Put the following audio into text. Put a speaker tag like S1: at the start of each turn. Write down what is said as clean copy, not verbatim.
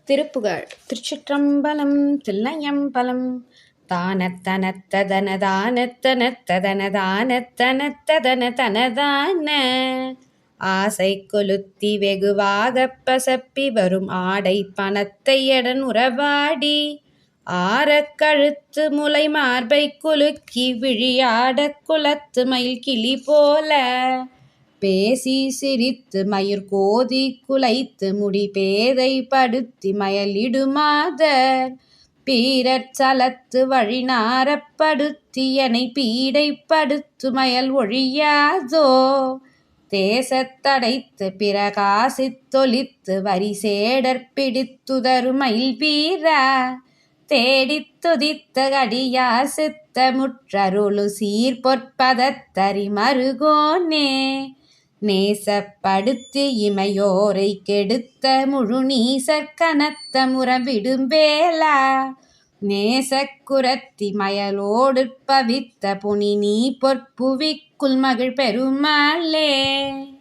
S1: திருப்புகழ். திருச்சிற்றம்பலம். தில்லையம்பலம். தானத்தனத்ததனதானத்தனத்ததனதானத்தனத்ததனதனதான ஆசை கொளுத்தி வெகுவாகப் பசப்பி வரும் ஆடை பணத்தையடன் உறவாடி ஆரக் கழுத்து முலை மார்பை குலுக்கி விழியாடக் குலத்து மயில் கிளி போல பேசி சிரித்து மயிர் கோதி குலைத்து முடி பேதை படுத்தி மயலிடுமாதர் பீரற் சலத்து வழிநாரப் படுத்தியனை பீடைப்படுத்து மயல் ஒழியாதோ தேசத்தடைத்து பிரகாசித்தொளித்து வரிசேடற் பிடித்துதரு மயில் வீரா தேடித் துதித்த கடியார் சித்த முற்றருளு சீர்பொற்பதத்தரி மருகோனே நேசப்படுத்தி இமையோரை கெடுத்த முழு நீசற் கனத்த முறவிடும் வேளா நேசக்குரத்தி மயலோடு பவித்த புனி நீ பொற்புவிக்குள் மகிழ் பெருமாளே.